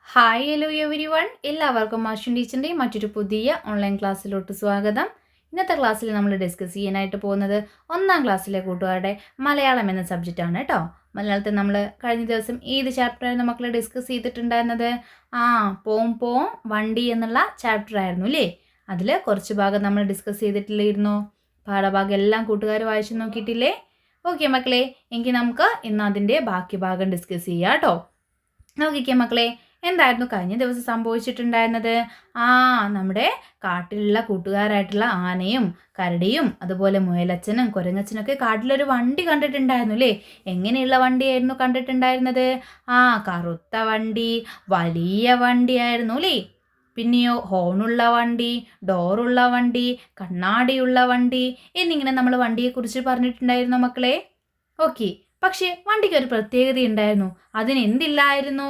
Hi hello every one, എല്ലാവർക്കും മാഷൻ ടീച്ചറിൻ്റെ മറ്റൊരു പുതിയ ഓൺലൈൻ ക്ലാസ്സിലോട്ട് സ്വാഗതം. ഇന്നത്തെ ക്ലാസ്സിൽ നമ്മൾ ഡിസ്കസ് ചെയ്യാനായിട്ട് പോകുന്നത് 1ാം ക്ലാസ്സിലെ കൂട്ടുകാരുടെ മലയാളം എന്ന സബ്ജക്റ്റാണ് കേട്ടോ. മലയാളത്തിൽ നമ്മൾ കഴിഞ്ഞ ദിവസം ഏത് ചാപ്റ്ററായിരുന്നു മക്കൾ ഡിസ്കസ് ചെയ്തിട്ടുണ്ടായിരുന്നത്? പോം പോം വണ്ടി എന്നുള്ള ചാപ്റ്റർ ആയിരുന്നു അല്ലേ. അതിൽ കുറച്ച് ഭാഗം നമ്മൾ ഡിസ്കസ് ചെയ്തിട്ടില്ലായിരുന്നു. പാഠഭാഗം എല്ലാം കൂട്ടുകാർ വായിച്ചു നോക്കിയിട്ടില്ലേ? ഓക്കെ മക്കളെ, എങ്കിൽ നമുക്ക് ഇന്ന് അതിൻ്റെ ബാക്കി ഭാഗം ഡിസ്കസ് ചെയ്യാം കേട്ടോ. നോക്കിക്കേ മക്കളെ, എന്തായിരുന്നു കഴിഞ്ഞ ദിവസം സംഭവിച്ചിട്ടുണ്ടായിരുന്നത്? നമ്മുടെ കാട്ടിലുള്ള കൂട്ടുകാരായിട്ടുള്ള ആനയും കരടിയും അതുപോലെ മുയലച്ചനും കുരങ്ങച്ചനൊക്കെ കാട്ടിലൊരു വണ്ടി കണ്ടിട്ടുണ്ടായിരുന്നു അല്ലേ. എങ്ങനെയുള്ള വണ്ടിയായിരുന്നു കണ്ടിട്ടുണ്ടായിരുന്നത്? കറുത്ത വണ്ടി, വലിയ വണ്ടിയായിരുന്നു അല്ലേ. പിന്നെയോ ഹോണുള്ള വണ്ടി, ഡോറുള്ള വണ്ടി, കണ്ണാടിയുള്ള വണ്ടി എന്നിങ്ങനെ നമ്മൾ വണ്ടിയെക്കുറിച്ച് പറഞ്ഞിട്ടുണ്ടായിരുന്നു മക്കളെ. ഓക്കെ, പക്ഷേ വണ്ടിക്ക് ഒരു പ്രത്യേകത ഉണ്ടായിരുന്നു. അതിന് എന്തില്ലായിരുന്നു?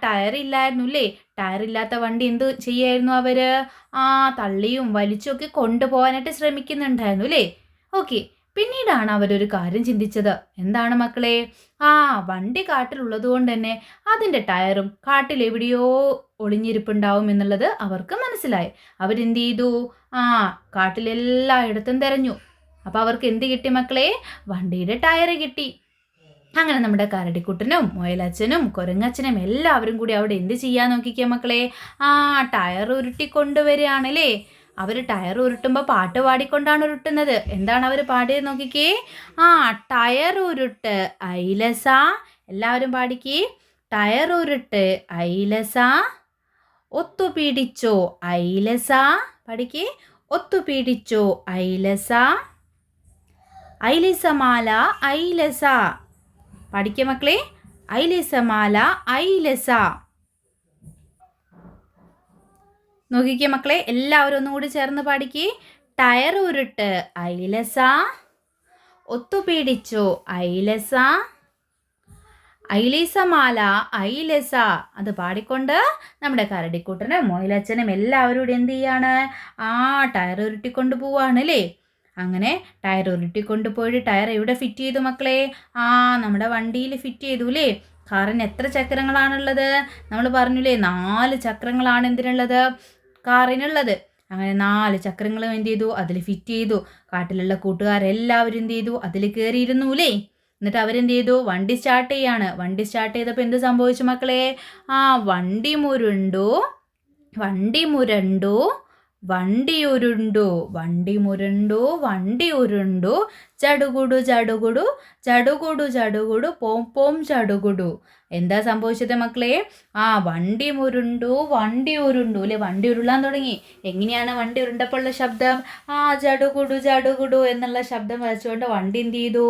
ടയർ ഇല്ലായിരുന്നു അല്ലേ. ടയർ ഇല്ലാത്ത വണ്ടി എന്ത് ചെയ്യായിരുന്നു അവര്? തള്ളിയും വലിച്ചുമൊക്കെ കൊണ്ടുപോകാനായിട്ട് ശ്രമിക്കുന്നുണ്ടായിരുന്നു അല്ലേ. ഓക്കെ, പിന്നീടാണ് അവരൊരു കാര്യം ചിന്തിച്ചത്. എന്താണ് മക്കളെ? വണ്ടി കാട്ടിലുള്ളത് കൊണ്ട് തന്നെ അതിൻ്റെ ടയറും കാട്ടിൽ എവിടെയോ ഒളിഞ്ഞിരിപ്പുണ്ടാവും എന്നുള്ളത് അവർക്ക് മനസ്സിലായി. അവരെന്ത് ചെയ്തു? കാട്ടിലെല്ലായിടത്തും തിരഞ്ഞു. അപ്പോൾ അവർക്ക് എന്ത് കിട്ടി മക്കളെ? വണ്ടിയുടെ ടയർ കിട്ടി. അങ്ങനെ നമ്മുടെ കരടിക്കുട്ടനും മുയലച്ചനും കുരങ്ങച്ചനും എല്ലാവരും കൂടി അവിടെ എന്ത് ചെയ്യാൻ നോക്കിക്കേ മക്കളെ? ടയർ ഉരുട്ടി കൊണ്ടുവരികയാണല്ലേ. അവർ ടയർ ഉരുട്ടുമ്പോൾ പാട്ട് പാടിക്കൊണ്ടാണ് ഉരുട്ടുന്നത്. എന്താണ് അവർ പാടിയത് നോക്കിക്കേ? ടയർ ഉരുട്ട് ഐലസ. എല്ലാവരും പാടിക്കേ. ടയർ ഉരുട്ട് ഐലസ, ഒത്തുപിടിച്ചോ ഐലസ. പഠിക്കേ. ഒത്തുപിടിച്ചോ ഐലസ, ഐലിസമാല ഐലസ. പഠിക്കുക മക്കളെ. ഐലിസമാല ഐലസ. നോക്കിക്കേ മക്കളെ, എല്ലാവരും ഒന്നും കൂടി ചേർന്ന് പാടിക്കേ. ടയർ ഉരുട്ട് ഐലസ, ഒത്തുപിടിച്ചോ ഐലസ, ഐലിസമാല ഐലസ. അത് പാടിക്കൊണ്ട് നമ്മുടെ കരടിക്കുട്ടനും മുയലച്ചനും എല്ലാവരും കൂടി എന്ത് ചെയ്യാണ്? ടയർ ഉരുട്ടിക്കൊണ്ട് പോവാണ് അല്ലേ. അങ്ങനെ ടയർ ഉരുട്ടിക്കൊണ്ട് പോയിട്ട് ടയർ എവിടെ ഫിറ്റ് ചെയ്തു മക്കളെ? നമ്മുടെ വണ്ടിയിൽ ഫിറ്റ് ചെയ്തു അല്ലേ. കാറിന് എത്ര ചക്രങ്ങളാണുള്ളത്? നമ്മൾ പറഞ്ഞില്ലേ, 4 ചക്രങ്ങളാണ് എന്തിനുള്ളത്? കാറിനുള്ളത്. അങ്ങനെ 4 ചക്രങ്ങളും എന്ത് ചെയ്തു? അതിൽ ഫിറ്റ് ചെയ്തു. കാട്ടിലുള്ള കൂട്ടുകാരെല്ലാവരും എന്ത് ചെയ്തു? അതിൽ കയറിയിരുന്നു അല്ലേ. എന്നിട്ട് അവരെന്ത് ചെയ്തു? വണ്ടി സ്റ്റാർട്ട് ചെയ്യാണ്. വണ്ടി സ്റ്റാർട്ട് ചെയ്തപ്പോൾ എന്ത് സംഭവിച്ചു മക്കളെ? വണ്ടി മുരണ്ടു, വണ്ടി മുരണ്ടു, വണ്ടി ഉരുണ്ടു, വണ്ടി മുരണ്ടു, വണ്ടി ഉരുണ്ടു, ചടുകുടു ചടുകുടു, ചടുകുടു ചടുകുടു, പോം പോം ചടുകുടു. എന്താ സംഭവിച്ചത് മക്കളെ? വണ്ടി മുരുണ്ടു, വണ്ടി ഉരുണ്ടു അല്ലേ. വണ്ടി ഉരുളാൻ തുടങ്ങി. എങ്ങനെയാണ് വണ്ടി ഉരുണ്ടപ്പോഴുള്ള ശബ്ദം? ചടുകുടു ചടുകുടു എന്നുള്ള ശബ്ദം വരച്ചുകൊണ്ട് വണ്ടി എന്ത് ചെയ്തു?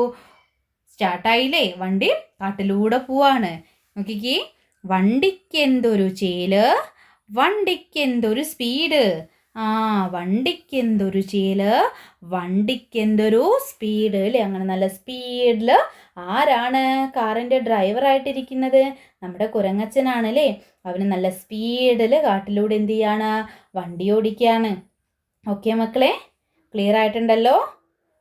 സ്റ്റാർട്ടായില്ലേ. വണ്ടി കാട്ടിലൂടെ പോവാണ്. നോക്കിക്കേ. വണ്ടിക്കെന്തൊരു ചേല്, വണ്ടിക്കെന്തൊരു സ്പീഡ്. വണ്ടിക്കെന്തൊരു ചേല്, വണ്ടിക്കെന്തൊരു സ്പീഡ് അല്ലേ. അങ്ങനെ നല്ല സ്പീഡിൽ ആരാണ് കാറിൻ്റെ ഡ്രൈവറായിട്ടിരിക്കുന്നത്? നമ്മുടെ കുരങ്ങച്ചനാണ് അല്ലേ. അവന് നല്ല സ്പീഡിൽ കാട്ടിലൂടെ എന്ത് ചെയ്യാണ്? വണ്ടി ഓടിക്കുകയാണ്. ഓക്കെ മക്കളെ, ക്ലിയർ ആയിട്ടുണ്ടല്ലോ.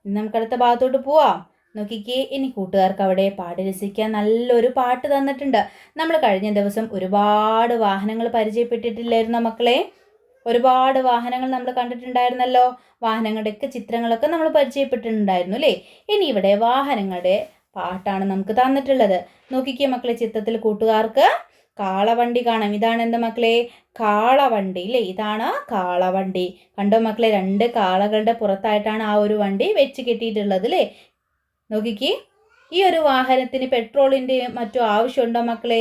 ഇനി നമുക്കടുത്ത ഭാഗത്തോട്ട് പോവാം. നോക്കിക്കേ, ഇനി കൂട്ടുകാർക്ക് അവിടെ പാടി രസിക്കാൻ നല്ലൊരു പാട്ട് തന്നിട്ടുണ്ട്. നമ്മൾ കഴിഞ്ഞ ദിവസം ഒരുപാട് വാഹനങ്ങൾ പരിചയപ്പെട്ടിട്ടില്ലായിരുന്നോ മക്കളെ? ഒരുപാട് വാഹനങ്ങൾ നമ്മൾ കണ്ടിട്ടുണ്ടായിരുന്നല്ലോ. വാഹനങ്ങളുടെയൊക്കെ ചിത്രങ്ങളൊക്കെ നമ്മൾ പരിചയപ്പെട്ടിട്ടുണ്ടായിരുന്നു അല്ലേ. ഇനി ഇവിടെ വാഹനങ്ങളുടെ പാട്ടാണ് നമുക്ക് തന്നിട്ടുള്ളത്. നോക്കിക്കേ മക്കളെ, ചിത്രത്തിൽ കൂട്ടുകാർക്ക് കാളവണ്ടി കാണാം. ഇതാണ് എന്താ മക്കളെ? കാളവണ്ടി അല്ലേ. ഇതാണ് കാളവണ്ടി. കണ്ടോ മക്കളെ? 2 കാളകളുടെ പുറത്തായിട്ടാണ് ആ ഒരു വണ്ടി വെച്ച് കെട്ടിയിട്ടുള്ളത് അല്ലേ. നോക്കിക്കേ, ഈ ഒരു വാഹനത്തിന് പെട്രോളിൻ്റെ മറ്റോ ആവശ്യമുണ്ടോ മക്കളെ?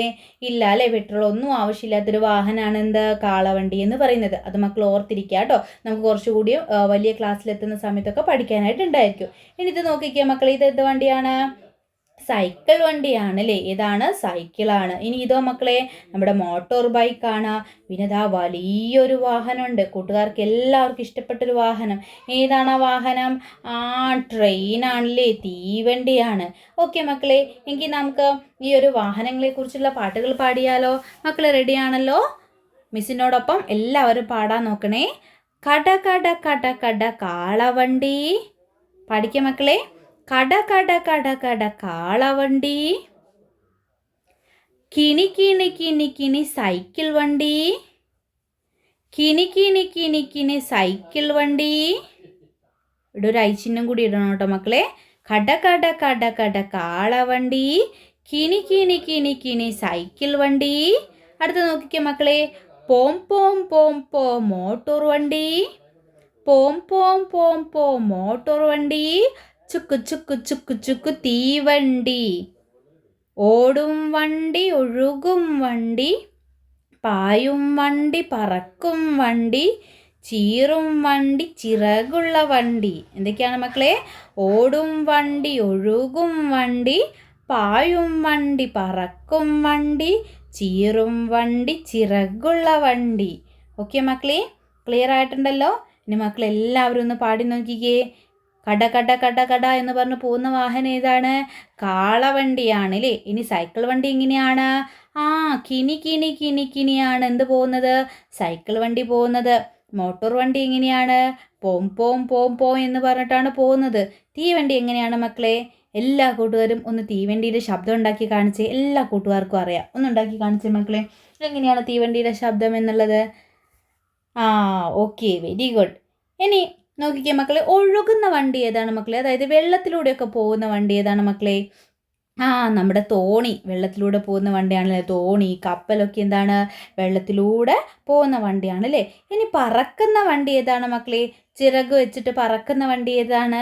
ഇല്ല അല്ലേ. പെട്രോൾ ഒന്നും ആവശ്യമില്ലാത്തൊരു വാഹനമാണ് എന്ത്? കാളവണ്ടി എന്ന് പറയുന്നത്. അത് മക്കൾ ഓർത്തിരിക്കുക കേട്ടോ. നമുക്ക് കുറച്ചുകൂടി വലിയ ക്ലാസ്സിലെത്തുന്ന സമയത്തൊക്കെ പഠിക്കാനായിട്ടുണ്ടായിരിക്കും. ഇനി ഇത് നോക്കിക്കുക മക്കളെ, ഇത് എന്ത് വണ്ടിയാണ്? സൈക്കിൾ വണ്ടിയാണ് അല്ലേ. ഏതാണ്? സൈക്കിളാണ്. ഇനി ഇതോ മക്കളെ? നമ്മുടെ മോട്ടോർ ബൈക്കാണ്. പിന്നെ ഇതാ വലിയൊരു വാഹനമുണ്ട്. കൂട്ടുകാർക്ക് എല്ലാവർക്കും ഇഷ്ടപ്പെട്ടൊരു വാഹനം. ഏതാണ് ആ വാഹനം? ട്രെയിനാണല്ലേ. തീവണ്ടിയാണ്. ഓക്കെ മക്കളെ, എങ്കിൽ നമുക്ക് ഈ ഒരു വാഹനങ്ങളെക്കുറിച്ചുള്ള പാട്ടുകൾ പാടിയാലോ? മക്കൾ റെഡിയാണല്ലോ? മിസ്സിനോടൊപ്പം എല്ലാവരും പാടാൻ നോക്കണേ. കട കട കട കട കാളവണ്ടി. പാടിക്ക മക്കളെ. കട കട കട കട കാളവണ്ടി, കിണി കിണി കിണി കിണി സൈക്കിൾ വണ്ടി. കിണി കിണി കിണി കിണി സൈക്കിൾ വണ്ടി. ഇവിടെ ഒരു ഐച്ചിഹ്നം കൂടി ഇടണം കേട്ടോ മക്കളെ. കട കട കട കട കാളവണ്ടി. കിണി കിണി കിണി കിണി സൈക്കിൾ വണ്ടി. അടുത്ത നോക്കിക്കേ മക്കളെ. പോം പോം പോം പോ മോട്ടോർ വണ്ടി. പോം പോം പോം പോ മോട്ടോർ വണ്ടി. ചുക്ക് ചുക്ക് ചുക്ക് ചുക്ക് തീവണ്ടി. ഓടും വണ്ടി ഒഴുകും വണ്ടി. പായും വണ്ടി പറക്കും വണ്ടി. ചീറും വണ്ടി ചിറകുള്ള വണ്ടി. എന്തൊക്കെയാണ് മക്കളെ? ഓടും വണ്ടി ഒഴുകും വണ്ടി. പായും വണ്ടി പറക്കും വണ്ടി. ചീറും വണ്ടി ചിറകുള്ള വണ്ടി. ഓക്കെ മക്കളെ, ക്ലിയർ ആയിട്ടുണ്ടല്ലോ? ഇനി മക്കളെല്ലാവരും ഒന്ന് പാടി നോക്കിക്കേ. കട കട കട കട എന്ന് പറഞ്ഞ് പോകുന്ന വാഹനം ഏതാണ്? കാളവണ്ടിയാണ് അല്ലേ. ഇനി സൈക്കിൾ വണ്ടി എങ്ങനെയാണ്? കിണി കിണി കിണി കിണിയാണ് എന്ത് പോകുന്നത്? സൈക്കിൾ വണ്ടി പോകുന്നത്. മോട്ടോർ വണ്ടി എങ്ങനെയാണ്? പോം പോം പോം പോ എന്ന് പറഞ്ഞിട്ടാണ് പോകുന്നത്. തീവണ്ടി എങ്ങനെയാണ് മക്കളെ? എല്ലാ കൂട്ടുകാരും ഒന്ന് തീവണ്ടിയുടെ ശബ്ദം ഉണ്ടാക്കി കാണിച്ചേ. എല്ലാ കൂട്ടുകാർക്കും അറിയാം. ഒന്ന് ഉണ്ടാക്കി കാണിച്ചേ മക്കളെ. എങ്ങനെയാണ് തീവണ്ടിയുടെ ശബ്ദം എന്നുള്ളത്? Okay, very good. ഇനി നോക്കിക്കേ മക്കളെ, ഒഴുകുന്ന വണ്ടി ഏതാണ് മക്കളെ? അതായത് വെള്ളത്തിലൂടെയൊക്കെ പോകുന്ന വണ്ടി ഏതാണ് മക്കളെ? നമ്മുടെ തോണി വെള്ളത്തിലൂടെ പോകുന്ന വണ്ടിയാണല്ലേ. തോണി, കപ്പലൊക്കെ എന്താണ്? വെള്ളത്തിലൂടെ പോകുന്ന വണ്ടിയാണ് അല്ലേ. ഇനി പറക്കുന്ന വണ്ടി ഏതാണ് മക്കളെ? ചിറക് വെച്ചിട്ട് പറക്കുന്ന വണ്ടി ഏതാണ്?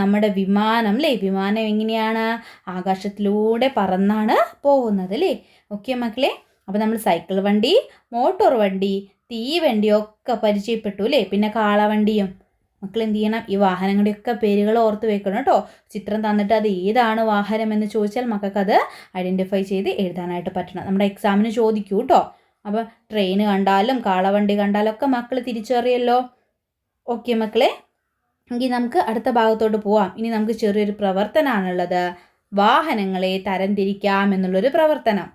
നമ്മുടെ വിമാനം അല്ലേ. വിമാനം എങ്ങനെയാണ്? ആകാശത്തിലൂടെ പറന്നാണ് പോകുന്നത് അല്ലേ. ഓക്കെ മക്കളെ, അപ്പോൾ നമ്മൾ സൈക്കിൾ വണ്ടി, മോട്ടോർ വണ്ടി, തീവണ്ടിയൊക്കെ പരിചയപ്പെട്ടു അല്ലേ. പിന്നെ കാളവണ്ടിയും. മക്കൾ എന്ത് ചെയ്യണം? ഈ വാഹനങ്ങളുടെയൊക്കെ പേരുകൾ ഓർത്ത് വെക്കണം കേട്ടോ. ചിത്രം തന്നിട്ട് അത് ഏതാണ് വാഹനം എന്ന് ചോദിച്ചാൽ മക്കൾക്കത് ഐഡൻറ്റിഫൈ ചെയ്ത് എഴുതാനായിട്ട് പറ്റണം. നമ്മുടെ എക്സാമിന് ചോദിക്കൂ കേട്ടോ. അപ്പോൾ ട്രെയിൻ കണ്ടാലും കാളവണ്ടി കണ്ടാലും ഒക്കെ മക്കൾ തിരിച്ചറിയല്ലോ. ഓക്കെ മക്കളെ, എങ്കിൽ നമുക്ക് അടുത്ത ഭാഗത്തോട്ട് പോവാം. ഇനി നമുക്ക് ചെറിയൊരു പ്രവർത്തനമാണുള്ളത്. വാഹനങ്ങളെ തരംതിരിക്കാം എന്നുള്ളൊരു പ്രവർത്തനം.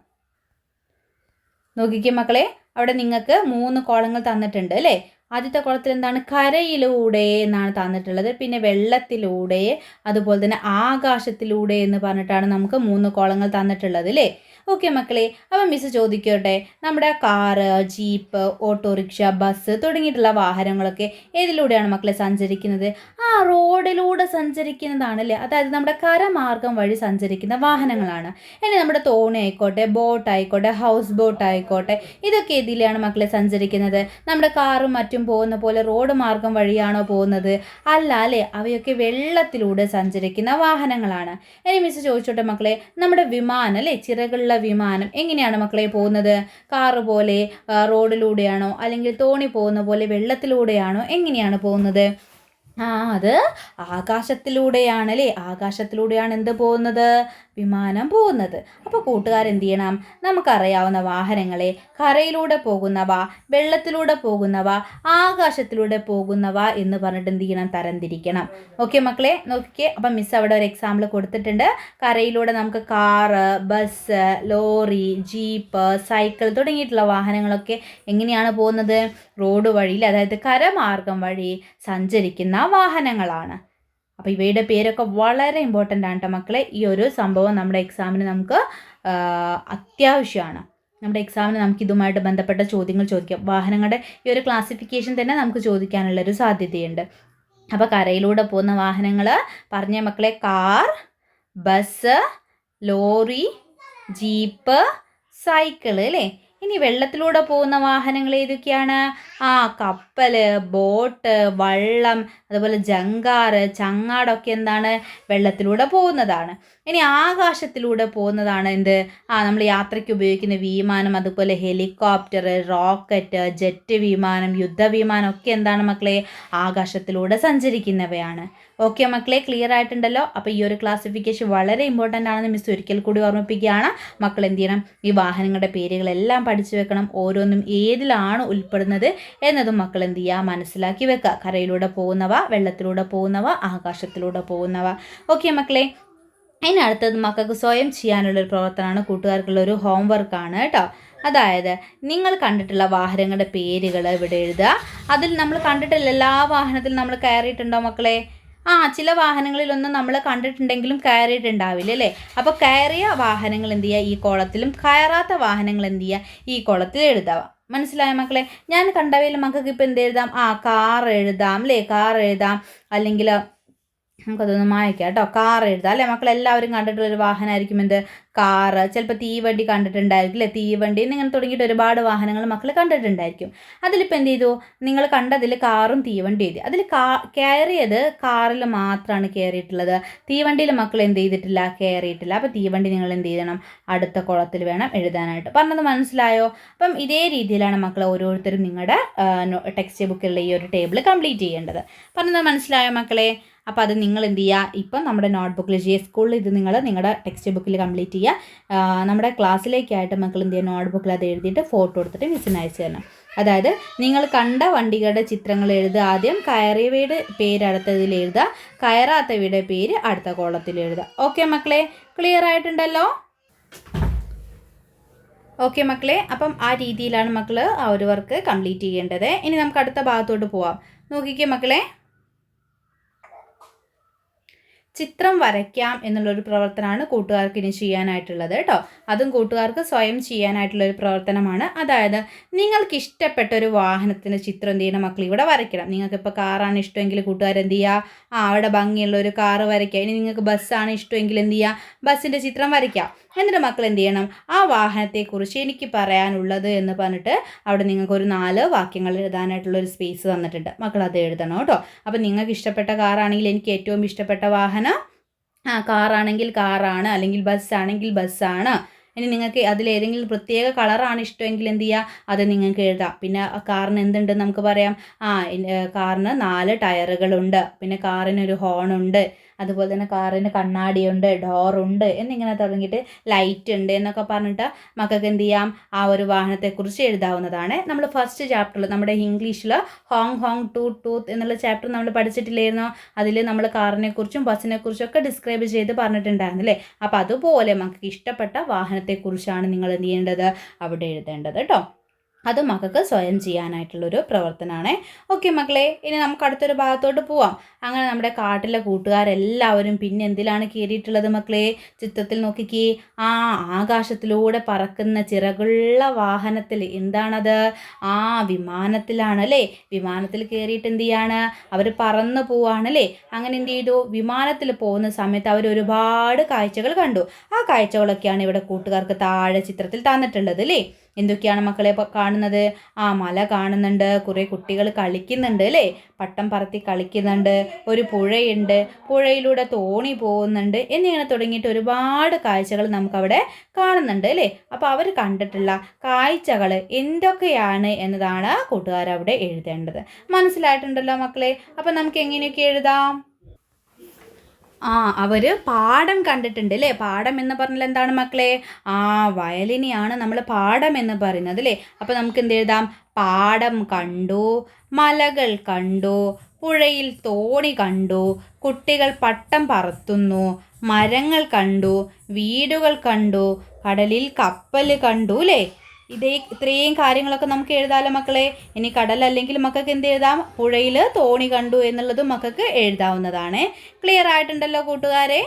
നോക്കിക്കേ മക്കളെ, അവിടെ നിങ്ങൾക്ക് 3 കോളങ്ങൾ തന്നിട്ടുണ്ട് അല്ലേ. ആദ്യത്തെ കോളത്തിൽ എന്താണ്? കരയിലൂടെ എന്നാണ് തന്നിട്ടുള്ളത്. പിന്നെ വെള്ളത്തിലൂടെ, അതുപോലെ തന്നെ ആകാശത്തിലൂടെ എന്ന് പറഞ്ഞിട്ടാണ് നമുക്ക് 3 കോളങ്ങൾ തന്നിട്ടുള്ളത് അല്ലേ. ഓക്കെ മക്കളെ, അപ്പം മിസ് ചോദിക്കട്ടെ, നമ്മുടെ കാറ്, ജീപ്പ്, ഓട്ടോറിക്ഷ, ബസ് തുടങ്ങിയിട്ടുള്ള വാഹനങ്ങളൊക്കെ ഏതിലൂടെയാണ് മക്കളെ സഞ്ചരിക്കുന്നത്? റോഡിലൂടെ സഞ്ചരിക്കുന്നതാണല്ലേ. അതായത് നമ്മുടെ കരമാർഗം വഴി സഞ്ചരിക്കുന്ന വാഹനങ്ങളാണ്. ഇനി നമ്മുടെ തോണി ആയിക്കോട്ടെ, ബോട്ട് ആയിക്കോട്ടെ, ഹൗസ് ബോട്ട് ആയിക്കോട്ടെ, ഇതൊക്കെ ഏതിലാണ് മക്കളെ സഞ്ചരിക്കുന്നത്? നമ്മുടെ കാറും മറ്റും പോകുന്ന പോലെ റോഡ് മാർഗം വഴിയാണോ പോകുന്നത്? അല്ല അല്ലേ. അവയൊക്കെ വെള്ളത്തിലൂടെ സഞ്ചരിക്കുന്ന വാഹനങ്ങളാണ്. ഇനി മിസ് ചോദിച്ചോട്ടെ മക്കളെ, നമ്മുടെ വിമാനം അല്ലേ, ചിറകുള്ള വിമാനം എങ്ങനെയാണ് മക്കളെ പോകുന്നത്? കാറ് പോലെ റോഡിലൂടെയാണോ, അല്ലെങ്കിൽ തോണി പോകുന്ന പോലെ വെള്ളത്തിലൂടെയാണോ, എങ്ങനെയാണ് പോകുന്നത്? അത് ആകാശത്തിലൂടെയാണ് അല്ലേ. ആകാശത്തിലൂടെയാണ് എന്ത് പോകുന്നത്? വിമാനം പോകുന്നത്. അപ്പോൾ കൂട്ടുകാരെന്ത് ചെയ്യണം? നമുക്കറിയാവുന്ന വാഹനങ്ങളെ കരയിലൂടെ പോകുന്നവ, വെള്ളത്തിലൂടെ പോകുന്നവ, ആകാശത്തിലൂടെ പോകുന്നവ എന്ന് പറഞ്ഞിട്ട് എന്ത് ചെയ്യണം? തരംതിരിക്കണം. ഓക്കെ മക്കളെ, നോക്കിക്കേ. അപ്പം മിസ് അവിടെ ഒരു എക്സാമ്പിൾ കൊടുത്തിട്ടുണ്ട്. കരയിലൂടെ നമുക്ക് car, bus, lorry, jeep, cycle തുടങ്ങിയിട്ടുള്ള വാഹനങ്ങളൊക്കെ എങ്ങനെയാണ് പോകുന്നത്? റോഡ് വഴിയിൽ, അതായത് കരമാർഗം വഴി സഞ്ചരിക്കുന്ന വാഹനങ്ങളാണ്. അപ്പോൾ ഇവയുടെ പേരൊക്കെ വളരെ ഇമ്പോർട്ടൻ്റ് ആണ് കേട്ടോ മക്കളെ. ഈ ഒരു സംഭവം നമ്മുടെ എക്സാമിന് നമുക്ക് അത്യാവശ്യമാണ്. നമ്മുടെ എക്സാമിന് നമുക്ക് ഇതുമായിട്ട് ബന്ധപ്പെട്ട ചോദ്യങ്ങൾ ചോദിക്കാം. വാഹനങ്ങളുടെ ഈ ഒരു ക്ലാസിഫിക്കേഷൻ തന്നെ നമുക്ക് ചോദിക്കാനുള്ളൊരു സാധ്യതയുണ്ട്. അപ്പോൾ കരയിലൂടെ പോകുന്ന വാഹനങ്ങൾ പറഞ്ഞ മക്കളെ: car, bus, lorry, jeep, cycle അല്ലേ. ഇനി വെള്ളത്തിലൂടെ പോകുന്ന വാഹനങ്ങൾ ഏതൊക്കെയാണ്? കപ്പൽ, ബോട്ട്, വള്ളം, അതുപോലെ ജങ്കാറ്, ചങ്ങാടൊക്കെ എന്താണ്? വെള്ളത്തിലൂടെ പോകുന്നതാണ്. ഇനി ആകാശത്തിലൂടെ പോകുന്നതാണ് എന്ത്? നമ്മൾ യാത്രയ്ക്ക് ഉപയോഗിക്കുന്ന വിമാനം, അതുപോലെ ഹെലികോപ്റ്റർ, റോക്കറ്റ്, ജെറ്റ് വിമാനം, യുദ്ധവിമാനം ഒക്കെ എന്താണ് മക്കളെ? ആകാശത്തിലൂടെ സഞ്ചരിക്കുന്നവയാണ്. ഓക്കെ മക്കളെ, ക്ലിയർ ആയിട്ടുണ്ടല്ലോ? അപ്പോൾ ഈ ഒരു ക്ലാസിഫിക്കേഷൻ വളരെ ഇമ്പോർട്ടൻ്റ് ആണെന്ന് മിസ് ഒരിക്കൽ കൂടി ഓർമ്മിപ്പിക്കുകയാണ്. മക്കൾ എന്ത് ചെയ്യണം? ഈ വാഹനങ്ങളുടെ പേരുകളെല്ലാം പഠിച്ചു വെക്കണം. ഓരോന്നും ഏതിലാണ് ഉൾപ്പെടുന്നത് എന്നതും മക്കൾ എന്ത് ചെയ്യുക? മനസ്സിലാക്കി വെക്കുക. കരയിലൂടെ പോകുന്നവ, വെള്ളത്തിലൂടെ പോകുന്നവ, ആകാശത്തിലൂടെ പോകുന്നവ. ഓക്കെ മക്കളെ, അതിന് അടുത്തത് മക്കൾക്ക് സ്വയം ചെയ്യാനുള്ളൊരു പ്രവർത്തനമാണ്, കൂട്ടുകാർക്കുള്ളൊരു ഹോംവർക്കാണ് കേട്ടോ. അതായത് നിങ്ങൾ കണ്ടിട്ടുള്ള വാഹനങ്ങളുടെ പേരുകൾ ഇവിടെ എഴുതുക. അതിൽ നമ്മൾ കണ്ടിട്ടുള്ള എല്ലാ വാഹനത്തിലും നമ്മൾ കയറിയിട്ടുണ്ടോ മക്കളെ? ചില വാഹനങ്ങളിലൊന്നും നമ്മൾ കണ്ടിട്ടുണ്ടെങ്കിലും കയറിയിട്ടുണ്ടാവില്ല അല്ലേ. അപ്പോൾ കയറിയ വാഹനങ്ങൾ എന്ത് ചെയ്യുക ഈ കോളത്തിലും, കയറാത്ത വാഹനങ്ങൾ എന്ത് ചെയ്യുക ഈ കോളത്തിൽ എഴുതാം. മനസ്സിലായ മക്കളെ? ഞാൻ കണ്ടവയിൽ മക്കൾക്ക് ഇപ്പോൾ എന്ത് എഴുതാം? കാർ എഴുതാം അല്ലേ, കാർ എഴുതാം. അല്ലെങ്കിൽ നമുക്കതൊന്ന് മായ്ക്കാം കേട്ടോ. കാർ എഴുതാം അല്ലേ. മക്കളെല്ലാവരും കണ്ടിട്ടുള്ളൊരു വാഹനമായിരിക്കും എന്ത്? കാറ്. ചിലപ്പോൾ തീവണ്ടി കണ്ടിട്ടുണ്ടായിരിക്കും അല്ലേ, തീവണ്ടി എന്നിങ്ങനെ തുടങ്ങിയിട്ട് ഒരുപാട് വാഹനങ്ങൾ മക്കൾ കണ്ടിട്ടുണ്ടായിരിക്കും. അതിലിപ്പോൾ എന്ത് ചെയ്തു? നിങ്ങൾ കണ്ടതിൽ കാറും തീവണ്ടി എഴുതി. അതിൽ കയറിയത് കാറിൽ മാത്രമാണ് കയറിയിട്ടുള്ളത്, തീവണ്ടിയിൽ മക്കൾ എന്ത് ചെയ്തിട്ടില്ല? കയറിയിട്ടില്ല. അപ്പോൾ തീവണ്ടി നിങ്ങൾ എന്ത് ചെയ്യണം? അടുത്ത കുളത്തിൽ വേണം എഴുതാനായിട്ട്. പറഞ്ഞത് മനസ്സിലായോ? അപ്പം ഇതേ രീതിയിലാണ് മക്കൾ ഓരോരുത്തരും നിങ്ങളുടെ ടെക്സ്റ്റ് ബുക്കിലുള്ള ഈ ഒരു ടേബിൾ കംപ്ലീറ്റ് ചെയ്യേണ്ടത്. പറഞ്ഞത് മനസ്സിലായോ മക്കളെ? അപ്പോൾ അത് നിങ്ങൾ എന്ത് ചെയ്യുക? ഇപ്പം നമ്മുടെ നോട്ട്ബുക്കിൽ സ്കൂളിൽ ഇത് നിങ്ങൾ നിങ്ങളുടെ ടെക്സ്റ്റ് ബുക്കിൽ കംപ്ലീറ്റ് ചെയ്യുക. നമ്മുടെ ക്ലാസ്സിലേക്കായിട്ട് മക്കൾ എന്ത് ചെയ്യുക? നോട്ട്ബുക്കിൽ അത് എഴുതിയിട്ട് ഫോട്ടോ എടുത്തിട്ട് മിസ്സിന് അയച്ചു തരണം. അതായത് നിങ്ങൾ കണ്ട വണ്ടികളുടെ ചിത്രങ്ങൾ എഴുതുക ആദ്യം, കയറിയവയുടെ പേര് അടുത്തതിൽ എഴുതുക, കയറാത്തവയുടെ പേര് അടുത്ത കോളത്തിൽ എഴുതുക. ഓക്കെ മക്കളെ? ക്ലിയർ ആയിട്ടുണ്ടല്ലോ? ഓക്കെ മക്കളെ, അപ്പം ആ രീതിയിലാണ് മക്കൾ ആ ഒരു വർക്ക് കംപ്ലീറ്റ് ചെയ്യേണ്ടത്. ഇനി നമുക്ക് അടുത്ത ഭാഗത്തോട്ട് പോവാം. നോക്കിക്കേ മക്കളെ, ചിത്രം വരയ്ക്കാം എന്നുള്ളൊരു പ്രവർത്തനമാണ് കൂട്ടുകാർക്ക് ഇനി ചെയ്യാനായിട്ടുള്ളത് കേട്ടോ. അതും കൂട്ടുകാർക്ക് സ്വയം ചെയ്യാനായിട്ടുള്ളൊരു പ്രവർത്തനമാണ്. അതായത് നിങ്ങൾക്ക് ഇഷ്ടപ്പെട്ട ഒരു വാഹനത്തിൻ്റെ ചിത്രം എന്ത് ചെയ്യണം മക്കൾ? ഇവിടെ വരയ്ക്കണം. നിങ്ങൾക്കിപ്പോൾ കാറാണ് ഇഷ്ടമെങ്കിൽ കൂട്ടുകാർ എന്ത് ചെയ്യുക? അവിടെ ഭംഗിയുള്ള ഒരു കാറ് വരയ്ക്കുക. ഇനി നിങ്ങൾക്ക് ബസ്സാണ് ഇഷ്ടമെങ്കിൽ എന്ത് ചെയ്യുക? ബസ്സിൻ്റെ ചിത്രം വരയ്ക്കാം. എന്നിട്ട് മക്കൾ എന്ത് ചെയ്യണം? ആ വാഹനത്തെക്കുറിച്ച് എനിക്ക് പറയാനുള്ളത് എന്ന് പറഞ്ഞിട്ട് അവിടെ നിങ്ങൾക്കൊരു 4 വാക്യങ്ങൾ എഴുതാനായിട്ടുള്ളൊരു സ്പേസ് തന്നിട്ടുണ്ട്. മക്കൾ അത് എഴുതണം കേട്ടോ. അപ്പം നിങ്ങൾക്ക് ഇഷ്ടപ്പെട്ട കാറാണെങ്കിൽ എനിക്ക് ഏറ്റവും ഇഷ്ടപ്പെട്ട വാഹനം കാറാണെങ്കിൽ കാറാണ്, അല്ലെങ്കിൽ ബസ്സാണെങ്കിൽ ബസ്സാണ്. ഇനി നിങ്ങൾക്ക് അതിലേതെങ്കിലും പ്രത്യേക കളറാണ് ഇഷ്ടമെങ്കിൽ എന്ത് ചെയ്യുക? അത് നിങ്ങൾക്ക് എഴുതാം. പിന്നെ കാറിന് എന്തുണ്ടെന്ന് നമുക്ക് പറയാം. കാറിന് 4 ടയറുകളുണ്ട്, പിന്നെ കാറിനൊരു ഹോണുണ്ട്, അതുപോലെ തന്നെ കാറിന് കണ്ണാടിയുണ്ട്, ഡോറുണ്ട് എന്നിങ്ങനെ തുടങ്ങിയിട്ട് ലൈറ്റ് ഉണ്ട് എന്നൊക്കെ പറഞ്ഞിട്ട് മക്കൾക്ക് എന്ത് ചെയ്യാം? ആ ഒരു വാഹനത്തെക്കുറിച്ച് എഴുതാവുന്നതാണ്. നമ്മൾ ഫസ്റ്റ് ചാപ്റ്ററിൽ നമ്മുടെ ഇംഗ്ലീഷിൽ ഹോങ് ഹോങ് ടൂത്ത് ടൂത്ത് എന്നുള്ള ചാപ്റ്റർ നമ്മൾ പഠിച്ചിട്ടില്ലായിരുന്നോ? അതിൽ നമ്മൾ കാറിനെക്കുറിച്ചും ബസ്സിനെക്കുറിച്ചും ഒക്കെ ഡിസ്ക്രൈബ് ചെയ്ത് പറഞ്ഞിട്ടുണ്ടായിരുന്നു അല്ലേ. അപ്പോൾ അതുപോലെ മക്കൾക്ക് ഇഷ്ടപ്പെട്ട വാഹനത്തെക്കുറിച്ചാണ് നിങ്ങൾ എന്ത് ചെയ്യേണ്ടത്? അവിടെ എഴുതേണ്ടത് കേട്ടോ. അത് മക്കൾക്ക് സ്വയം ചെയ്യാനായിട്ടുള്ളൊരു പ്രവർത്തനമാണ്. ഓക്കെ മക്കളെ, ഇനി നമുക്ക് അടുത്തൊരു ഭാഗത്തോട്ട് പോവാം. അങ്ങനെ നമ്മുടെ കാട്ടിലെ കൂട്ടുകാരെല്ലാവരും പിന്നെ എന്തിലാണ് കയറിയിട്ടുള്ളത് മക്കളെ? ചിത്രത്തിൽ നോക്കിക്കേ, ആകാശത്തിലൂടെ പറക്കുന്ന ചിറകുള്ള വാഹനത്തിൽ. എന്താണത്? വിമാനത്തിലാണ് അല്ലേ. വിമാനത്തിൽ കയറിയിട്ട് എന്ത് ചെയ്യാണ്? അവർ പറന്ന് പോവാണല്ലേ. അങ്ങനെ എന്ത് ചെയ്തു? വിമാനത്തിൽ പോകുന്ന സമയത്ത് അവർ ഒരുപാട് കാഴ്ചകൾ കണ്ടു. ആ കാഴ്ചകളൊക്കെയാണ് ഇവിടെ കൂട്ടുകാർക്ക് താഴെ ചിത്രത്തിൽ തന്നിട്ടുള്ളത് അല്ലേ. എന്തൊക്കെയാണ് മക്കളെ കാണുന്നത്? മല കാണുന്നുണ്ട്, കുറേ കുട്ടികൾ കളിക്കുന്നുണ്ട് അല്ലേ, പട്ടം പറത്തി കളിക്കുന്നുണ്ട്, ഒരു പുഴയുണ്ട്, പുഴയിലൂടെ തോണി പോകുന്നുണ്ട് എന്നിങ്ങനെ തുടങ്ങിയിട്ട് ഒരുപാട് കാഴ്ചകൾ നമുക്കവിടെ കാണുന്നുണ്ട് അല്ലേ. അപ്പോൾ അവർ കണ്ടിട്ടുള്ള കാഴ്ചകൾ എന്തൊക്കെയാണ് എന്നതാണ് കൂട്ടുകാരവിടെ എഴുതേണ്ടത്. മനസ്സിലായിട്ടുണ്ടല്ലോ മക്കളെ? അപ്പോൾ നമുക്ക് എങ്ങനെയൊക്കെ എഴുതാം? അവർ പാടം കണ്ടിട്ടുണ്ട് അല്ലേ. പാടം എന്ന് പറഞ്ഞാൽ എന്താണ് മക്കളെ? വയലിനെയാണ് നമ്മൾ പാടം എന്ന് പറയുന്നത് അല്ലേ. അപ്പോൾ നമുക്ക് എന്ത് എഴുതാം? പാടം കണ്ടു, മലകൾ കണ്ടു, പുഴയിൽ തോണി കണ്ടു, കുട്ടികൾ പട്ടം പറത്തുന്നു, മരങ്ങൾ കണ്ടു, വീടുകൾ കണ്ടു, കടലിൽ കപ്പൽ കണ്ടു അല്ലേ. ഇത്രയും കാര്യങ്ങളൊക്കെ നമുക്ക് എഴുതാമല്ലോ മക്കളെ. ഇനി കടലല്ലെങ്കിൽ മക്കൾക്ക് എന്ത് എഴുതാം? പുഴയിൽ തോണി കണ്ടു എന്നുള്ളതും മക്കൾക്ക് എഴുതാവുന്നതാണ്. ക്ലിയർ ആയിട്ടുണ്ടല്ലോ കൂട്ടുകാരെ?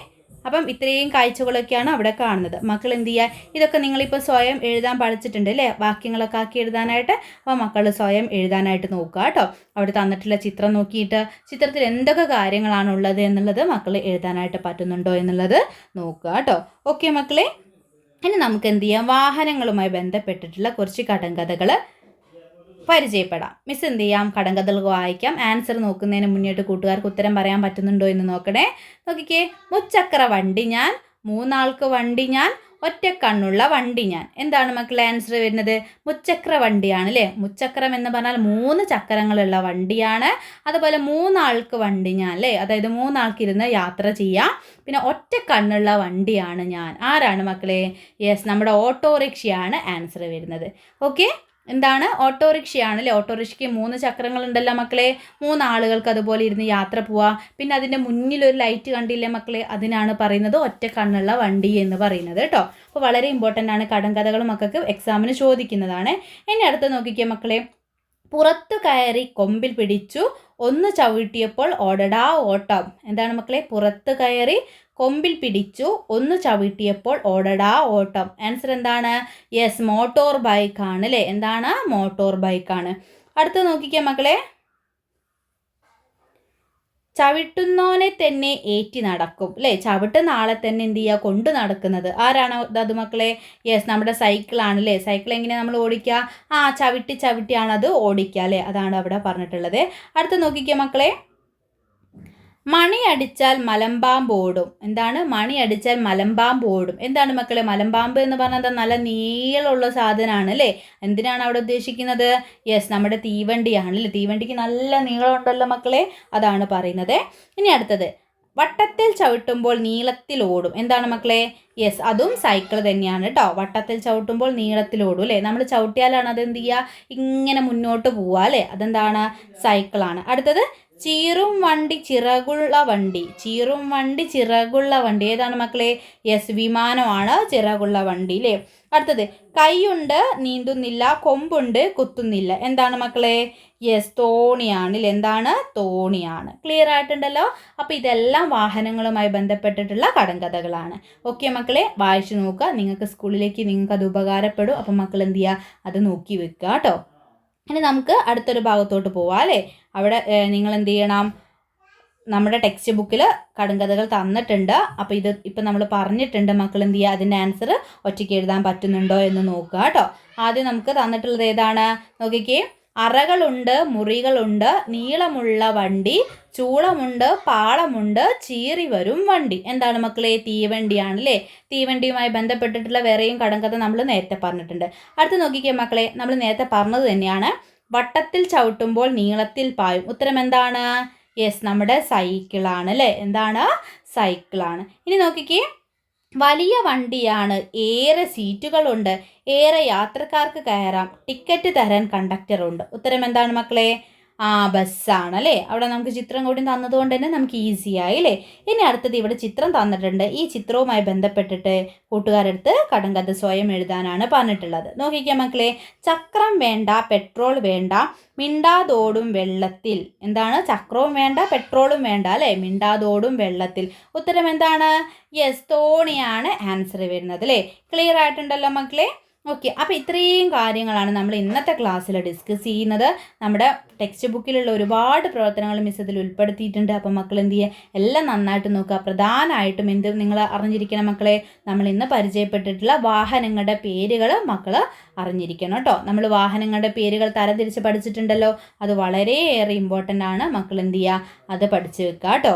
അപ്പം ഇത്രയും കാഴ്ചകളൊക്കെയാണ് അവിടെ കാണുന്നത്. മക്കൾ എന്ത് ചെയ്യുക? ഇതൊക്കെ നിങ്ങളിപ്പോൾ സ്വയം എഴുതാൻ പഠിച്ചിട്ടുണ്ട് അല്ലേ, വാക്യങ്ങളൊക്കെ ആക്കി എഴുതാനായിട്ട്. അപ്പോൾ മക്കൾ സ്വയം എഴുതാനായിട്ട് നോക്കുക കേട്ടോ. അവിടെ തന്നിട്ടുള്ള ചിത്രം നോക്കിയിട്ട് ചിത്രത്തിൽ എന്തൊക്കെ കാര്യങ്ങളാണ് ഉള്ളത് എന്നുള്ളത് മക്കൾ എഴുതാനായിട്ട് പറ്റുന്നുണ്ടോ എന്നുള്ളത് നോക്കുക കേട്ടോ. ഓക്കെ മക്കളെ, ഇനി നമുക്ക് എന്ത് ചെയ്യാം? വാഹനങ്ങളുമായി ബന്ധപ്പെട്ടിട്ടുള്ള കുറച്ച് കടങ്കഥകൾ പരിചയപ്പെടാം. മിസ് എന്ത് ചെയ്യാം? കടങ്കഥകൾ വായിക്കാം. ആൻസർ നോക്കുന്നതിന് മുന്നേട്ട് കൂട്ടുകാർക്ക് ഉത്തരം പറയാൻ പറ്റുന്നുണ്ടോ എന്ന് നോക്കണേ. നോക്കിക്കേ, മുച്ചക്ര വണ്ടി ഞാൻ, 3 ആൾക്ക് വണ്ടി ഞാൻ, ഒറ്റക്കണ്ണുള്ള വണ്ടി ഞാൻ. എന്താണ് മക്കളെ ആൻസർ വരുന്നത്? മുച്ചക്ര വണ്ടിയാണ് അല്ലേ. മുച്ചക്രം എന്ന് പറഞ്ഞാൽ 3 ചക്രങ്ങളുള്ള വണ്ടിയാണ്. അതുപോലെ 3 ആൾക്ക് വണ്ടി ഞാൻ അല്ലേ, അതായത് 3 ആൾക്കിരുന്ന് യാത്ര ചെയ്യാം. പിന്നെ ഒറ്റക്കണ്ണുള്ള വണ്ടിയാണ് ഞാൻ. ആരാണ് മക്കളെ? യെസ്, നമ്മുടെ ഓട്ടോറിക്ഷയാണ് ആൻസർ വരുന്നത്. ഓക്കെ, എന്താണ്? ഓട്ടോറിക്ഷയാണ് അല്ലേ. ഓട്ടോറിക്ഷയ്ക്ക് 3 ചക്രങ്ങളുണ്ടല്ലോ മക്കളെ. 3 ആളുകൾക്ക് അതുപോലെ ഇരുന്ന് യാത്ര പോവാം. പിന്നെ അതിൻ്റെ മുന്നിലൊരു ലൈറ്റ് കണ്ടില്ലേ മക്കളെ, അതിനാണ് പറയുന്നത് ഒറ്റ കണ്ണുള്ള വണ്ടി എന്ന് പറയുന്നത് കേട്ടോ. അപ്പോൾ വളരെ ഇമ്പോർട്ടൻ്റ് ആണ്. കടങ്കഥകൾ മക്കൾക്ക് എക്സാമിന് ചോദിക്കുന്നതാണ്. ഇനി അടുത്ത് നോക്കിക്കേ മക്കളെ, പുറത്തു കയറി കൊമ്പിൽ പിടിച്ചു, ഒന്ന് ചവിട്ടിയപ്പോൾ ഓടടാ ഓട്ടം. എന്താണ് മക്കളെ? പുറത്തു കയറി കൊമ്പിൽ പിടിച്ചു, ഒന്ന് ചവിട്ടിയപ്പോൾ ഓടടാ ഓട്ടം. ആൻസർ എന്താണ്? യെസ്, മോട്ടോർ ബൈക്കാണ് അല്ലേ? എന്താണ്? മോട്ടോർ ബൈക്കാണ്. അടുത്ത് നോക്കിക്കേ മക്കളെ. ചവിട്ടുന്നോനെ തന്നെ ഏറ്റി നടക്കും അല്ലേ? ചവിട്ടുന്ന ആളെ തന്നെ എന്ത് ചെയ്യുക? കൊണ്ട് നടക്കുന്നത് ആരാണ് അത് മക്കളെ? യെസ്, നമ്മുടെ സൈക്കിളാണ് അല്ലേ? സൈക്കിൾ എങ്ങനെയാണ് നമ്മൾ ഓടിക്കുക? ചവിട്ടിയാണ് അത് ഓടിക്കുക അല്ലേ? അതാണ് അവിടെ പറഞ്ഞിട്ടുള്ളത്. അടുത്ത് നോക്കിക്കുക മക്കളെ. മണി അടിച്ചാൽ മലമ്പാമ്പ് ഓടും. എന്താണ്? മണി അടിച്ചാൽ മലമ്പാമ്പ് ഓടും. എന്താണ് മക്കളെ മലമ്പാമ്പ് എന്ന് പറഞ്ഞാൽ? നല്ല നീളമുള്ള സാധനമാണ് അല്ലേ? എന്തിനാണ് അവിടെ ഉദ്ദേശിക്കുന്നത്? യെസ്, നമ്മുടെ തീവണ്ടിയാണ് അല്ലേ? തീവണ്ടിക്ക് നല്ല നീളം ഉണ്ടല്ലോ മക്കളെ, അതാണ് പറയുന്നത്. ഇനി അടുത്തത്, വട്ടത്തിൽ ചവിട്ടുമ്പോൾ നീളത്തിൽ ഓടും. എന്താണ് മക്കളെ? യെസ്, അതും സൈക്കിൾ തന്നെയാണ് കേട്ടോ. വട്ടത്തിൽ ചവിട്ടുമ്പോൾ നീളത്തിൽ ഓടും അല്ലേ? നമ്മൾ ചവിട്ടിയാലാണ് അതെന്ത് ചെയ്യുക? ഇങ്ങനെ മുന്നോട്ട് പോവുക അല്ലേ? അതെന്താണ്? സൈക്കിളാണ്. അടുത്തത്, ചീറും വണ്ടി ചിറകുള്ള വണ്ടി. ചീറും വണ്ടി ചിറകുള്ള വണ്ടി ഏതാണ് മക്കളെ? യെസ്, വിമാനമാണ് ചിറകുള്ള വണ്ടി അല്ലേ? അടുത്തത്, കൈയുണ്ട് നീന്തുന്നില്ല, കൊമ്പുണ്ട് കുത്തുന്നില്ല. എന്താണ് മക്കളെ? യെസ്, തോണിയാണ് അല്ലേ? എന്താണ്? തോണിയാണ്. ക്ലിയർ ആയിട്ടുണ്ടല്ലോ? അപ്പോൾ ഇതെല്ലാം വാഹനങ്ങളുമായി ബന്ധപ്പെട്ടിട്ടുള്ള കടങ്കഥകളാണ്. ഓക്കെ മക്കളെ, വായിച്ചു നോക്കുക. നിങ്ങൾക്ക് സ്കൂളിലേക്ക് അത് ഉപകാരപ്പെടും. അപ്പം മക്കൾ എന്ത് ചെയ്യുക? അത് നോക്കി വെക്കുക കേട്ടോ. ഇനി നമുക്ക് അടുത്തൊരു ഭാഗത്തോട്ട് പോവാം അല്ലേ? അവിടെ നിങ്ങൾ എന്ത് ചെയ്യണം? നമ്മുടെ ടെക്സ്റ്റ് ബുക്കിൽ കടങ്കഥകൾ തന്നിട്ടുണ്ട്. അപ്പോൾ ഇപ്പം നമ്മൾ പറഞ്ഞിട്ടുണ്ട്. മക്കൾ എന്ത് ചെയ്യുക? അതിൻ്റെ ആൻസർ ഒറ്റയ്ക്ക് എഴുതാൻ പറ്റുന്നുണ്ടോ എന്ന് നോക്കുക കേട്ടോ. ആദ്യം നമുക്ക് തന്നിട്ടുള്ളത് ഏതാണ്? നോക്കിക്കേ. അറകളുണ്ട്, മുറികളുണ്ട്, നീളമുള്ള വണ്ടി, ചൂളമുണ്ട്, പാളമുണ്ട്, ചീറി വരും വണ്ടി. എന്താണ് മക്കളെ? തീവണ്ടിയാണ് അല്ലേ? തീവണ്ടിയുമായി ബന്ധപ്പെട്ടിട്ടുള്ള വേറെയും കടങ്കഥ നമ്മൾ നേരത്തെ പറഞ്ഞിട്ടുണ്ട്. അടുത്ത് നോക്കിക്കേ മക്കളെ, നമ്മൾ നേരത്തെ പറഞ്ഞത് തന്നെയാണ്. വട്ടത്തിൽ ചവിട്ടുമ്പോൾ നീളത്തിൽ പായും. ഉത്തരം എന്താണ്? യെസ്, നമ്മുടെ സൈക്കിളാണ് അല്ലേ? എന്താണ്? സൈക്കിളാണ്. ഇനി നോക്കിക്കേ. വലിയ വണ്ടിയാണ്, ഏറെ സീറ്റുകളുണ്ട്, ഏറെ യാത്രക്കാർക്ക് കയറാം, ടിക്കറ്റ് തരാൻ കണ്ടക്ടറുണ്ട്. ഉത്തരം എന്താണ് മക്കളെ? ബസ്സാണ് അല്ലേ? അവിടെ നമുക്ക് ചിത്രം കൂടി തന്നതുകൊണ്ട് തന്നെ നമുക്ക് ഈസിയായി അല്ലേ? ഇനി അടുത്തത് ഇവിടെ ചിത്രം തന്നിട്ടുണ്ട്. ഈ ചിത്രവുമായി ബന്ധപ്പെട്ടിട്ട് കൂട്ടുകാരടുത്ത് കടങ്കഥ സ്വയം എഴുതാനാണ് പറഞ്ഞിട്ടുള്ളത്. നോക്കിക്കാം മക്കളെ. ചക്രം വേണ്ട, പെട്രോൾ വേണ്ട, മിണ്ടാതോടും വെള്ളത്തിൽ. എന്താണ്? ചക്രവും വേണ്ട, പെട്രോളും വേണ്ട അല്ലേ? മിണ്ടാതോടും വെള്ളത്തിൽ. ഉത്തരം എന്താണ്? യെസ്, തോണിയാണ് ആൻസർ വരുന്നത് അല്ലേ? ക്ലിയർ ആയിട്ടുണ്ടല്ലോ മക്കളെ? ഓക്കെ, അപ്പോൾ ഇത്രയും കാര്യങ്ങളാണ് നമ്മൾ ഇന്നത്തെ ക്ലാസ്സിൽ ഡിസ്കസ് ചെയ്യുന്നത്. നമ്മുടെ ടെക്സ്റ്റ് ബുക്കിലുള്ള ഒരുപാട് പ്രവർത്തനങ്ങൾ മിസ് ഇതിൽ ഉൾപ്പെടുത്തിയിട്ടുണ്ട്. അപ്പോൾ മക്കൾ എന്ത് ചെയ്യുക? എല്ലാം നന്നായിട്ട് നോക്കുക. പ്രധാനമായിട്ടും നിങ്ങൾ അറിഞ്ഞിരിക്കണം മക്കളെ, നമ്മൾ ഇന്ന് പരിചയപ്പെട്ടിട്ടുള്ള വാഹനങ്ങളുടെ പേരുകൾ മക്കൾ അറിഞ്ഞിരിക്കണം കേട്ടോ. നമ്മൾ വാഹനങ്ങളുടെ പേരുകൾ തരംതിരിച്ച് പഠിച്ചിട്ടുണ്ടല്ലോ. അത് വളരെയേറെ ഇമ്പോർട്ടൻ്റ് ആണ്. മക്കൾ എന്ത് ചെയ്യുക? അത് പഠിച്ചു വെക്കുക കേട്ടോ.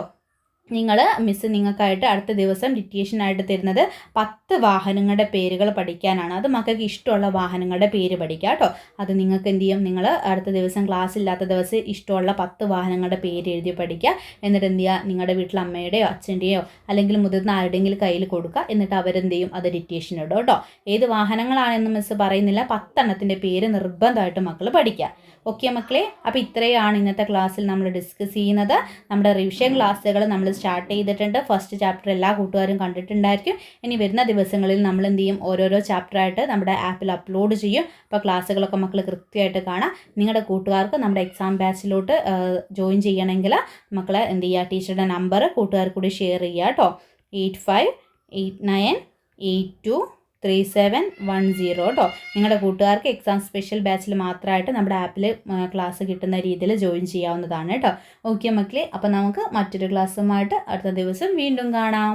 മിസ്സ് നിങ്ങൾക്കായിട്ട് അടുത്ത ദിവസം ഡിറ്റേഷനായിട്ട് തരുന്നത് 10 വാഹനങ്ങളുടെ പേരുകൾ പഠിക്കാനാണ്. അത് മക്കൾക്ക് ഇഷ്ടമുള്ള വാഹനങ്ങളുടെ പേര് പഠിക്കുക കേട്ടോ. അത് നിങ്ങൾക്ക് എന്ത് ചെയ്യും? നിങ്ങൾ അടുത്ത ദിവസം ക്ലാസ് ഇല്ലാത്ത ദിവസം ഇഷ്ടമുള്ള 10 വാഹനങ്ങളുടെ പേര് എഴുതി പഠിക്കുക. എന്നിട്ട് എന്ത് ചെയ്യുക? നിങ്ങളുടെ വീട്ടിൽ അമ്മയുടെയോ അച്ഛൻ്റെയോ അല്ലെങ്കിൽ മുതിർന്ന ആരുടെയെങ്കിലും കയ്യിൽ കൊടുക്കുക. എന്നിട്ട് അവരെന്ത് ചെയ്യും? അത് ഡിറ്റേഷൻ ഇടും കേട്ടോ. ഏത് വാഹനങ്ങളാണെന്ന് മിസ്സ് പറയുന്നില്ല. 10 എണ്ണത്തിൻ്റെ പേര് നിർബന്ധമായിട്ട് മക്കൾ പഠിക്കുക. ഓക്കെ മക്കളെ, അപ്പോൾ ഇത്രയാണ് ഇന്നത്തെ ക്ലാസ്സിൽ നമ്മൾ ഡിസ്കസ് ചെയ്യുന്നത്. നമ്മുടെ റിവിഷൻ ക്ലാസ്സുകൾ നമ്മൾ സ്റ്റാർട്ട് ചെയ്തിട്ടുണ്ട്. ഫസ്റ്റ് ചാപ്റ്റർ എല്ലാ കൂട്ടുകാരും കണ്ടിട്ടുണ്ടായിരിക്കും. ഇനി വരുന്ന ദിവസങ്ങളിൽ നമ്മൾ എന്ത് ചെയ്യും? ഓരോരോ ചാപ്റ്ററായിട്ട് നമ്മുടെ ആപ്പിൽ അപ്ലോഡ് ചെയ്യും. അപ്പോൾ ക്ലാസ്സുകളൊക്കെ മക്കൾ കൃത്യമായിട്ട് കാണാം. നിങ്ങളുടെ കൂട്ടുകാർക്ക് നമ്മുടെ എക്സാം ബാച്ചിലോട്ട് ജോയിൻ ചെയ്യണമെങ്കിൽ മക്കളെ എന്ത് ചെയ്യുക? ടീച്ചറുടെ നമ്പർ കൂട്ടുകാർക്ക് കൂടി ഷെയർ ചെയ്യുക കേട്ടോ. 8589823710 കേട്ടോ. നിങ്ങളുടെ കൂട്ടുകാർക്ക് എക്സാം സ്പെഷ്യൽ ബാച്ചിൽ മാത്രമായിട്ട് നമ്മുടെ ആപ്പിൽ ക്ലാസ് കിട്ടുന്ന രീതിയിൽ ജോയിൻ ചെയ്യാവുന്നതാണ് കേട്ടോ. ഓക്കെ മക്കളെ, അപ്പോൾ നമുക്ക് മറ്റൊരു ക്ലാസ്സുമായിട്ട് അടുത്ത ദിവസം വീണ്ടും കാണാം.